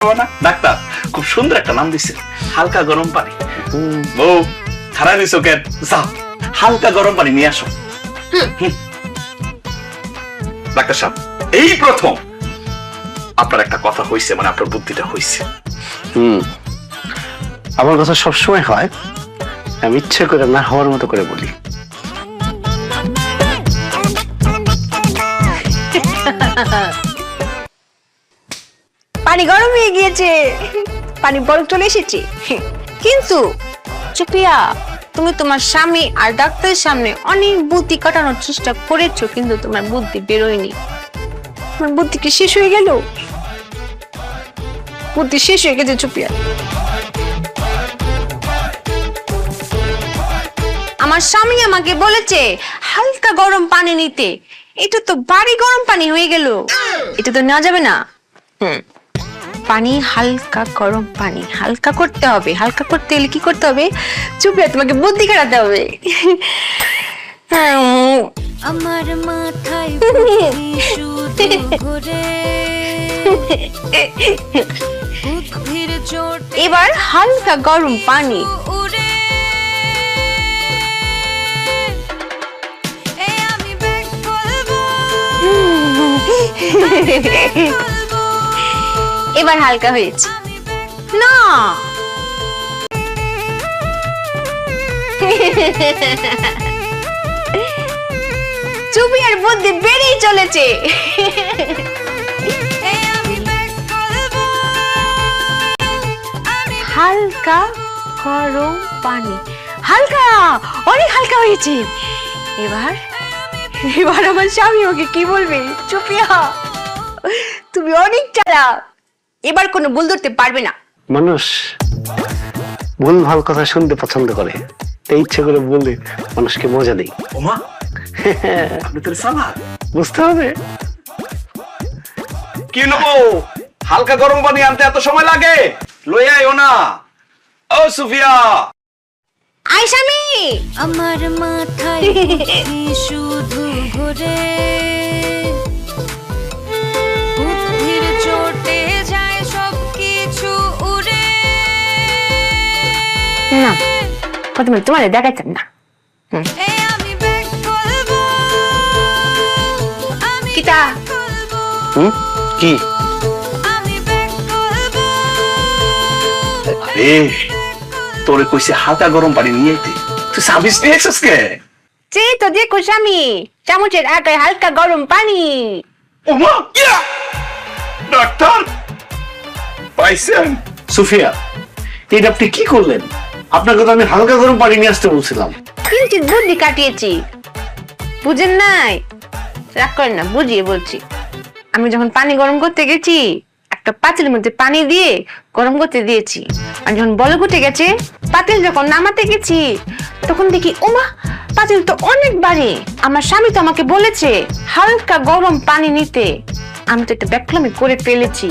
না ডাক্তার খুব সুন্দর একটা নাম দিছে, হালকা গরম পানি। বউ খারাপ দিছো কেন? যাও হালকা গরম পানি নিয়ে আসো। ডাক্তার সাহেব, এই প্রথম আপনার একটা কথা হইছে, মানে আপনার বুদ্ধিটা হইছে। আমার কথা সবসময় হয়, আমি ইচ্ছে করে না হওয়ার মতো করে বলি। পানি গরম হয়ে গিয়েছে, পানি বরফ চলে এসেছে। কিন্তু চুপিয়া, তুমি তোমার স্বামী আর ডাক্তারের সামনে অনেক বুদ্ধি কাটানোর চেষ্টা করেছো, কিন্তু তোমার বুদ্ধি বেরোয়নি। তোমার বুদ্ধি কি শেষ হয়ে গেল? বুদ্ধি শেষ হয়ে গেছে চুপিয়া। আমার স্বামী আমাকে বলেছে হালকা গরম পানি নিতে, এটা তো ভারী গরম পানি হয়ে গেল, এটা তো নেওয়া যাবে না। পানি হালকা গরম পানি হালকা করতে হবে, হালকা করতে হলে কি করতে হবে? চুপিয়া, তোমাকে বুদ্ধি খাটাতে হবে। আমার মাথায় বুদ্ধি শুধু ঘুরে, বুদ্ধির চোট এবার হালকা গরম পানি। উড়ে, এ আমি ব্যাক করবো, বলবো, এবার হালকা হয়েছে না? চুপিয়ার বুদ্ধি বেড়েই চলেছে। এ আমি ব্যাক করবো, আমি হালকা গরম পানি, হালকা, অনেক হালকা হয়েছে। এবার এবার আমার স্বামী ওকে কি বলবে? চুপিয়া, তুমি অনেক চালাক, এবার কোনো ভুল ধরতে পারবে না। মানুষ ভুল ভাল কথা শুনতে পছন্দ করে, তাই ইচ্ছে করে বলে মানুষকে মজা দেই। ওমা, আপনি তো চালাক। বুঝতে হবে। কি নেবো? হালকা গরম পানি আনতে এত সময় লাগে? লই আইও না। ও সুফিয়া, আই স্বামী। আমার মাথায় বুদ্ধি শুধু ঘুরে, বুদ্ধির চোটে যায় সবকিছু উড়ে। না, প্রথমে তোমার দেখাচ্ছেন না। এ আমি ব্যাক করবো, আমি কিতা? করবো, কি আমি ব্যাক করবো, আরে তোরে কইছে হালকা গরম পানি নিয়ে আইতে, তুই সার্ভিস নিয়ে এসেছিস কে? যে তো দেখো স্বামী, চামচের আগায় হালকা গরম পানি। ওমা, ইয়া! ডাক্তার পাইছেন? সুফিয়া, এটা আপনি কি করলেন? আপনাকে তো আমি হালকা গরম পানি নিয়ে আসতে বলছিলাম। কিঞ্চিত বুদ্ধি কাটিয়েছি, বুঝেন নাই? রাগ করেন না, বুঝিয়ে বলছি। আমি যখন পানি গরম করতে গেছি, একটা পাতিলের মধ্যে পানি দিয়ে গরম করতে দিয়েছি, আর যখন বলক উঠে গেছে, পাতিল যখন নামাতে গেছি, তখন দেখি ওমা, পাতিল তো অনেক ভারী। আমার স্বামী তো আমাকে বলেছে হালকা গরম পানি নিতে, আমি তো একটা ব্যাখ্যামি করে ফেলেছি।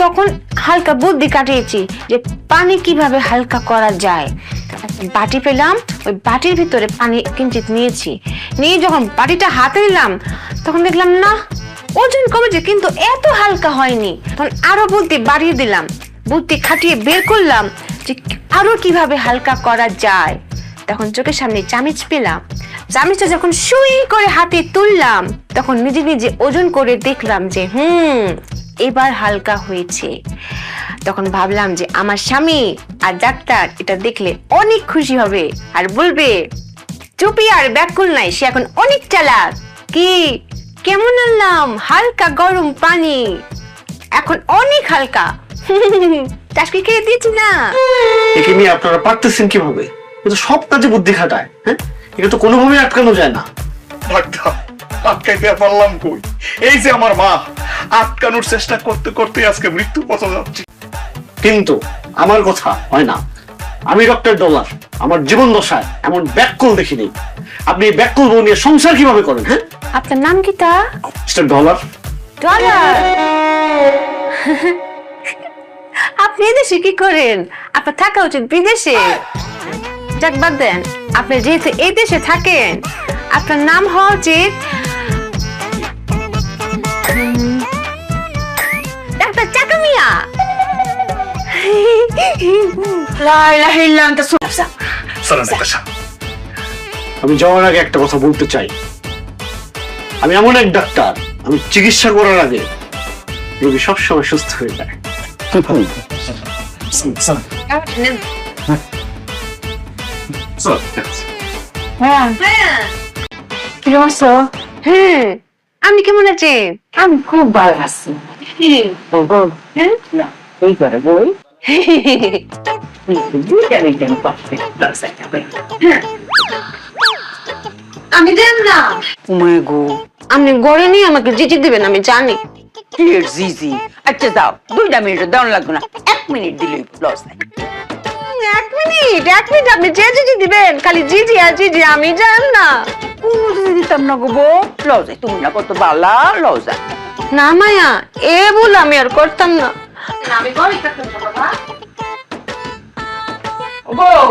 তখন হালকা বুদ্ধি কাটিয়েছি যে পানি কিভাবে হালকা করা যায়। বাটি পেলাম, ওই বাটির ভিতরে পানি কিঞ্চিত নিয়েছি, নিয়ে যখন বাটিটা হাতে নিলাম, তখন দেখলাম না, ওজন কমেছে, কিন্তু এত হালকা হয়নি। তখন আরো বুদ্ধি বাড়িয়ে দিলাম, বুদ্ধি খাটিয়ে বের করলাম যে আরো কিভাবে হালকা করা যায়। তখন চোখের সামনে চামচ পেলাম, চামচটা যখন সুই করে হাতে তুললাম, তখন নিজে নিজে ওজন করে দেখলাম যে এবার হালকা হয়েছে। তখন ভাবলাম যে আমার স্বামী আর ডাক্তার এটা দেখলে অনেক খুশি হবে আর বলবে চুপি আর ব্যাকুল নাই, সে এখন অনেক চালাক। কি কেমন আনলাম হালকা গরম পানি, এখন অনেক হালকা। টাসকি খেয়ে দিয়েছি না? একে নিয়ে আপনারা পারতেছেন কিভাবে? কিন্তু সব কাজে বুদ্ধি খাটায়। হ্যাঁ, এটা তো কোনোভাবেই আটকানো যায় না। ডাক্তার আটকাইতে পারলাম কই? এই যে আমার মা, আটকানোর চেষ্টা করতে করতে আজকে মৃত্যু পথে যাচ্ছে। কিন্তু আমার কথা হয় না। আমি ডক্টর ডলার, আমার জীবন দশায় এমন ব্যাককল দেখিনি। আপনি এই ব্যাককল বউ নিয়ে সংসার কিভাবে করেন? হ্যাঁ, আপনার নাম কি তা? Mister dollar. ডলার? আপনি এদেশে কি করেন? আপনার থাকা উচিত বিদেশে। যাক বাদ দেন, আপনি যেহেতু এই দেশে থাকেন, আপনার নাম হওয়া উচিত ডাক্তার চাকা মিয়া। লা ইলাহা ইল্লা আনতা সুবহানাকা। চলো নাতাশা। আমি যাওয়ার আগে একটা কথা বলতে চাই, আমি এমন এক ডাক্তার, আমি চিকিৎসা করার আগে রোগী সবসময় সুস্থ হয়ে যায়। হ্যাঁ কিরম আছো? হ্যাঁ, আপনি কেমন আছেন? আমি খুব ভালো আছি। হ্যাঁ না এই করে বই আমি দেন না, উমে গো আপনি গড়ে নিয়ে আমাকে জিজি দিবেন, আমি জানি। কি জিজি। আচ্ছা যাও 2 মিনিট দাও লাগবে না, 1 মিনিট দিলেই লস নাই। 1 মিনিট আপনি যে জিজি দিবেন, খালি জিজি আর জিজি, আমি জান না। কোনো জিজি দিতাম না গো বউ, লস তুমি না কত বালা লস। না মায়া, এ বল আমি আর করতাম না। আমি গড়ে থাকতাম না বাবা। বউ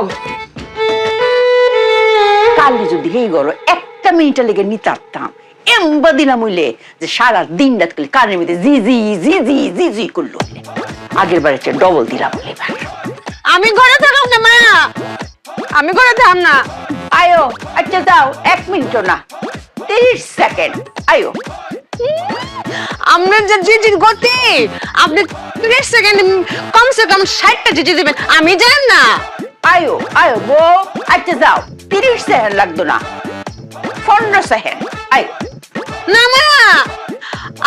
কালি যদি হেই গরো 1 মিনিটের লেগে নিতারতাম, এমবা দিলাম হইলে যে সারা দিন রাত খালি কানের মধ্যে জি জি জি জি জি জি করলো। আগের বারে ডবল দিলাম বলে এবার। আমি ঘরে থাকলাম না মায়া, আমি ঘরে থাকলাম না। আয়ো আচ্ছা যাও 1 মিনিটও না 30 সেকেন্ড আয়ো। আপনার যে জিজির গতি, আপনি 30 সেকেন্ড কমসে কম 60টা জিজি দিবেন, আমি জানেন না। আয়ো আয়ো বউ আচ্ছা যাও 30 সেকেন্ড লাগতো না 15 সেকেন্ড আয়ো। না মায়া,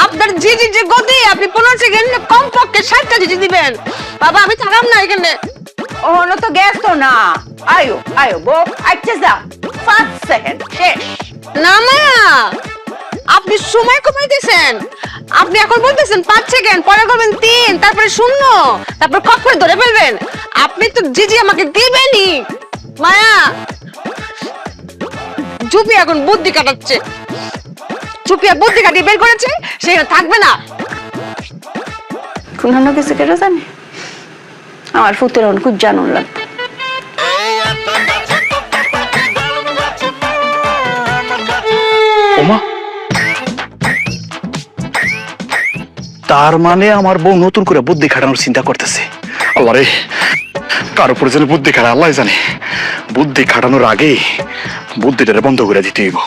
আপনার জিজির যে গতি, আপনি 15 সেকেন্ড কমপক্ষে 60টা জিজি দিবেন। বাবা আমি থাকলাম না এখানে। ওনো তো গেছো না। আয়ো আয়ো বউ আচ্ছা যাও 5 সেকেন্ড শেষ। না মায়া, আপনি সময় কমাইতেছেন। আপনি এখন বলতেছেন 5 সেকেন্ড, পরে করবেন 3, তারপরে 0, তারপর খপ করে ধরে ফেলবেন। আপনি তো জিজি আমাকে দিবেনই। মায়া, চুপি এখন বুদ্ধি কাটাচ্ছে, চুপিয়া বুদ্ধি কাটিয়ে বের করেছে, সেখানে থাকবে না। কোন কিছু কেটে জানে আমার ফুতের খুব জানুন লাগবে। ওমা, তার মানে আমার বউ নতুন করে বুদ্ধি খাটানোর চিন্তা করতেছে। আল্লাহ রে, কার উপরে যেন বুদ্ধি খাটা আল্লাহ জানে। বুদ্ধি খাটানোর আগে বুদ্ধিটা বন্ধ করে দিতে হইব।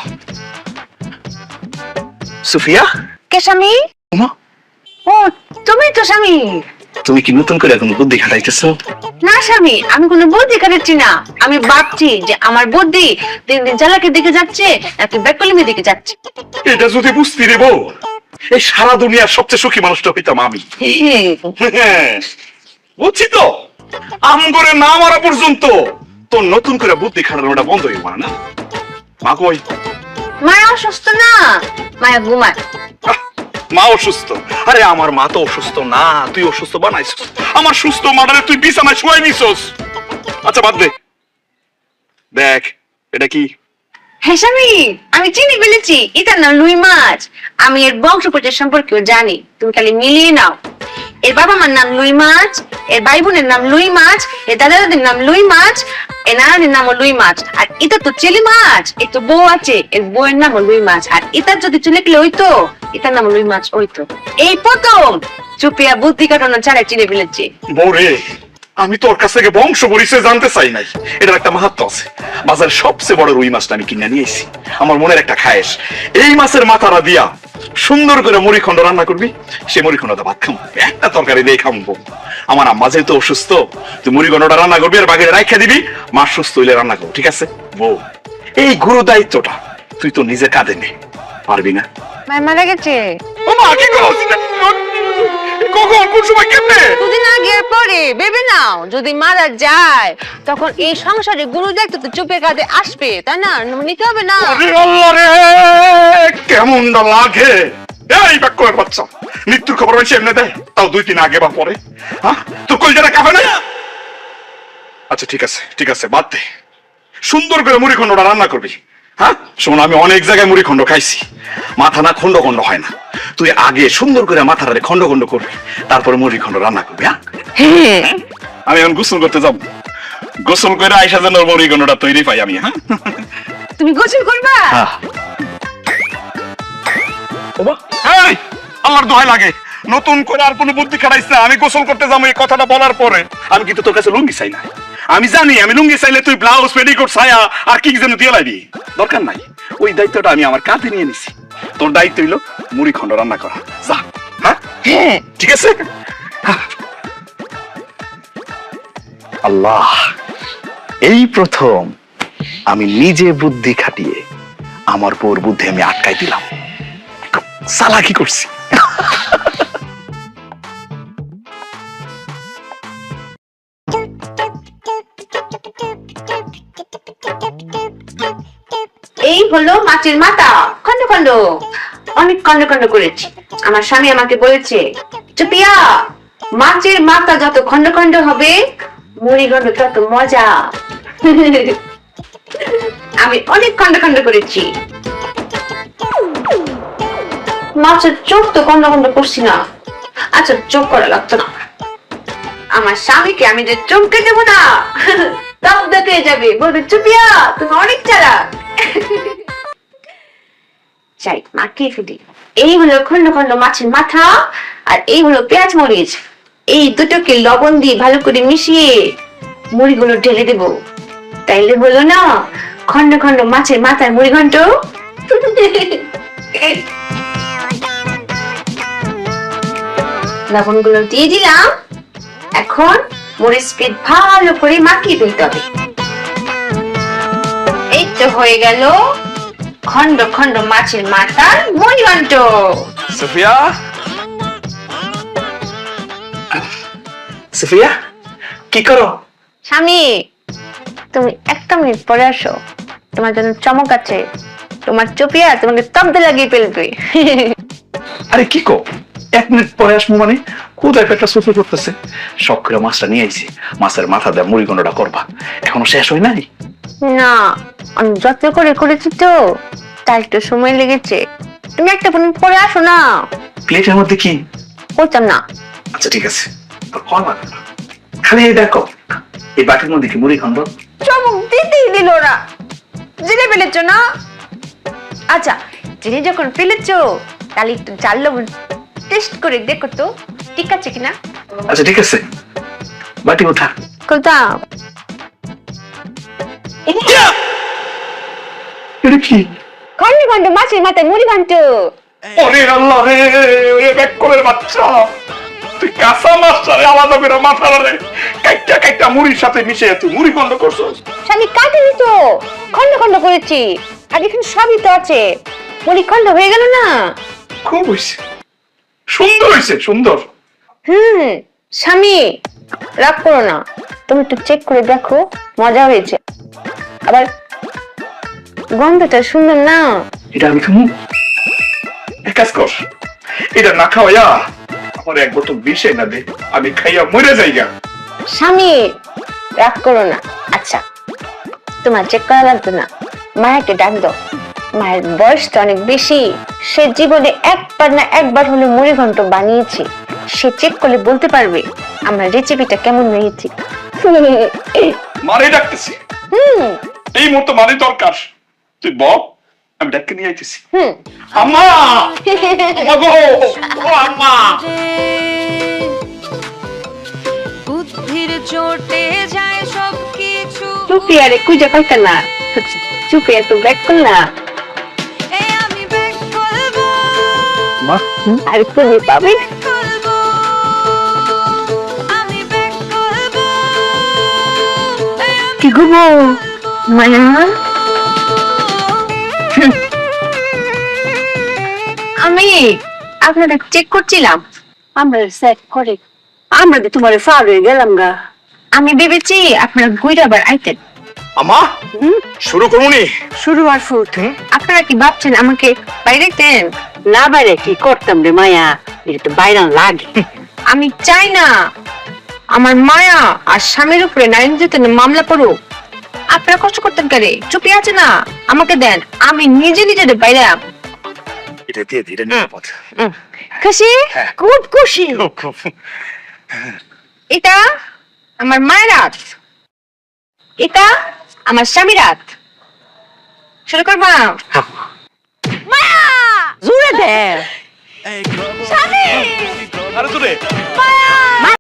সুফিয়া, কে স্বামী? ওমা, ও তুমি তো স্বামী। তুমি কি নতুন করে এখন বুদ্ধি খাটাইতেছো? না স্বামী, আমি কোনো বুদ্ধি কাটাচ্ছি না। আমি ভাবছি যে আমার বুদ্ধি দিন দিন চালাকের দিকে যাচ্ছে নাকি বেকলিমের দিকে যাচ্ছে। এটা যদি বুঝতে রে বউ, এই সারা দুনিয়ার সবচেয়ে সুখী মানুষটা হইতাম আমি। বুঝছি তো, আম করে না মারা পর্যন্ত তোর নতুন করে বুদ্ধি খাটানোটা বন্ধ হইব না। মা কই? মায়া অসুস্থ না, মায়া ঘুমায়। মা অসুস্থ? আরে আমার মা তো অসুস্থ না, তুই অসুস্থ বানাইছিস। আমার সুস্থ মাটারে তুই বিছানায় শুয়াই নিছস। আচ্ছা বাদ দে, দেখ এটা কি। হ্যাঁ স্বামী, আমি চিনি ফেলেছি, এটার নাম লুই মাছ। আমি এর বংশ পরিচয় সম্পর্কেও জানি, তুমি খালি মিলিয়ে নাও। এর বাবা মার নাম লুই মাছ, এর ভাই বোনের নাম লুই মাছ, এর দাদা দাদির নাম লুই মাছ, এর নানাদের নামও লুই মাছ। আর এটা তো চেলি মাছ, এর তো বউ আছে, এর বউয়ের নামও লুই মাছ। আর এটার যদি চলে গেলে হইতো, এটার নাম লুই মাছ হইতো। এই প্রথম চুপিয়া বুদ্ধি কাটানো ছাড়া চিনে ফেলেছি। বৌরে, আমি তোর কাছ থেকে বংশ পরিচয় জানতে চাই নাই। এটার একটা মাহাত্ম্য আছে। বাজারের সবচেয়ে বড় রুই মাছটা আমি কিনে নিয়ে এসেছি। আমার মনের একটা খায়েশ, এই মাছের মাথাটা দিয়া সুন্দর করে মুড়িখণ্ড রান্না করবি, সে মুড়িখণ্ডটা ভাত খাবো, একটা তরকারি দিয়ে খাবো। আমার আম্মা যেহেতু অসুস্থ, তুই মুড়িখণ্ডটা রান্না করবি আর বাকিটা রাইখা দিবি, মা সুস্থ হইলে রান্না করবো, ঠিক আছে? বউ, এই গুরু দায়িত্বটা তুই তো নিজের কাঁধে নে, পারবি না? মায়া মারা গেছে। ও মা, কি করছিস? কখন, কোন সময়, কেমনে? দুদিন আগে পরে ভেবে নাও, যদি মারা যায় তখন এই সংসারে গুরু দায়িত্ব তো চুপে কাঁধে আসবে, তাই না? নিতে হবে না? আরে আল্লাহ রে, কেমন না লাগে। এই বাক্যের বাচ্চা, মৃত্যুর খবর হয়েছে এমনি দেয়, তাও 2-3 আগে বা পরে। হ্যাঁ, তোর কলজাটা কাঁপে না? আচ্ছা ঠিক আছে, ঠিক আছে, বাদ দে। সুন্দর করে মুড়িখণ্ডটা রান্না করবি। হ্যাঁ শোন, আমি অনেক জায়গায় মুড়িখণ্ড খাইছি, মাথা না খন্ড খন্ড হয় না। তুই আগে সুন্দর করে মাথাটারে খন্ড খন্ড করবি, তারপরে মুড়িখণ্ড রান্না করবি। হ্যাঁ, আমি এখন গোসল করতে যাব। গোসল করে আইসা যেন মুড়িখণ্ডটা তৈরি পাই আমি। হ্যাঁ, তুমি গোসল করবা? হ্যাঁ। ওমা, এই, আল্লাহর দোহাই লাগে, নতুন করে আর কোনো বুদ্ধি খাটাইছ না। আমি গোসল করতে যাবো এই কথাটা বলার পরে আমি কিন্তু তোর কাছে লুঙ্গি চাই না। আমি জানি আমি লুঙ্গি চাইলে তুই ব্লাউজ পেটিকোট ছায়া আর কি যেন দিয়ে লাইবি। দরকার নাই, ওই দায়িত্বটা আমি আমার কাঁধে নিয়ে নিছি। তোর দায়িত্ব হইলো মুড়ি খন্ড রান্না করা। যা। হ্যাঁ ঠিক আছে। আল্লাহ, এই প্রথম আমি নিজে বুদ্ধি খাটিয়ে আমার বউর বুদ্ধি আমি আটকাই দিলাম। চালাকি করছি। এই হলো মাছের মাথা, খন্ড খন্ড, অনেক খন্ড খন্ড করেছি। আমার স্বামী আমাকে বলেছে, চুপিয়া, মাছের মাথা যত খন্ড খন্ড হবে মুড়ি ঘন্ট তত মজা। আমি অনেক খন্ড খন্ড করেছি। মাছের চোখ তো খন্ড খন্ড করছি না। আচ্ছা, চোখ করা লাগতো না। আমার স্বামীকে আমি যে চমকে দেবো না, তাও দেখে যাবে, বলবে চুপিয়া তুমি অনেক চালাক। চাই মাখিয়ে ফেলি। এই হলো খন্ড খন্ড মাছের মাথা, আর এই হলো পেঁয়াজ মরিচ। এই দুটোকে লবণ দিয়ে ভালো করে মিশিয়ে মুড়িগুলো ঢেলে দেব। তাইলে হলো না খন্ড খন্ড মাছের মাথার মুড়ি ঘন্ট। লবণগুলো দিয়ে দিলাম। এখন মরিচ পেট ভালো করে মাখিয়ে ফেলতে হবে। এই তো হয়ে গেল খন্ড খন্ড মাছের মাথার মুড়ি ঘন্ট। সুফিয়া, সুফিয়া কি করো? স্বামী, তুমি একটা মিনিট পরে আসো, তোমার জন্য চমক আছে। তোমার চুপিয়া তোমাকে তব্দে লাগিয়ে ফেলবে। আরে কি কো, 1 মিনিট পরে আসবো মানে? কোথায় পেটটা সুসু করতেছে। শখ করে মাছটা নিয়ে আইছি, মাছের মাথা দিয়ে মুড়ি ঘন্টটা করবা। এখনো শেষ হয় নাই? না, আমি যত্ন করে করেছি তো, তাই একটু সময় লেগেছে। তুমি একটা মিনিট পরে আসো না। প্লেটের মধ্যে কি? বলতাম না। আচ্ছা ঠিক আছে, তোর কল লাগবে না। খালি এই দেখো, এই বাটির মধ্যে কি মুড়ি ঘন্ট? চমক দিতেই দিল না। জেনে ফেলেছো না? আচ্ছা, জেনে যখন ফেলেছো তাহলে একটু জাল লবণ টেস্ট করে দেখো তো ঠিক আছে কিনা। আচ্ছা ঠিক আছে, বাটি ওঠা। কোথাও এটা কি? খন্ড খন্ড মাছের মাথায় মুড়ি ঘন্ট। ওরে আল্লাহ রে, ওরে বেককলের বাচ্চা, তুই কাঁচা মাছটারে আলাদা করে মাথা রে কাইটা কাইটা মুড়ির সাথে মিশিয়ে তুই মুড়ি ঘন্ট করছস। স্বামী কাটেনি তো, খন্ড খন্ড করেছি। আর এখানে সবই তো আছে, মুড়ি খন্ড হয়ে গেল না? খুব হয়েছে, সুন্দর হয়েছে, সুন্দর। স্বামী রাগ করো না, তুমি একটু চেক করে দেখো, মজা হয়েছে। আবার গন্ধটা সুন্দর না? এটা আমি খামু? এক কাজ কর, এটা না খাওয়াইয়া আমার 1 বোতল বিষ এনে দে, আমি খাইয়া মরে যাইগা। স্বামী রাগ করো না। আচ্ছা, তোমার চেক করা লাগবে না, মায়াকে ডাক দাও। মায়ের বয়স তো অনেক বেশি, সে জীবনে একবার না একবার হলে মুড়ি ঘন্ট বানিয়েছে। সে চেক করলে বলতে পারবে আমার রেসিপিটা কেমন হয়েছে। মারে ডাকতেছি, এই মুহূর্তে মানে দরকার। তুই বল, আমি ডাককে নিয়ে আইতেছি। আম্মা, আম্মা গো, ও আম্মা। বুদ্ধির চোটে যায় সবকিছু চুপি, আরে কুইজা পাইতা না। চুপি একটু ব্যাক কর না। এই আমি ব্যাক করবো মা, আর খুঁজে পাবে। করবো আমি ব্যাক করবো কি করবো মায়া? আমি আপনারা চেক করছিলাম। আমরা সেট করে আমরা তো তোমার ফার হয়ে গেলাম গা। আমি ভেবেছি আপনারা ঘুরে আবার আইতেন। আম্মা শুরু করুনি? শুরু আর ফুট। আপনারা কি ভাবছেন আমাকে বাইরে রাখতেন? না বাইরে কি করতাম রে মায়া, এটা তো বাইরে লাগে। আমি চাই না আমার মায়া আর স্বামীর উপরে নারী নির্যাতনের মামলা পড়ুক। আপনারা কষ্ট করতেন কারে? চুপি আছে না, আমাকে দেন, আমি নিজে নিজে বাইরে। এটা দিয়ে ধীরে নিরাপদ। খুশি? খুব খুশি। এটা আমার মায়ের হাত, এটা আমার স্বামীর হাত। শুরু করবা? জোরে দে। স্বামী আরে জোরে মায়া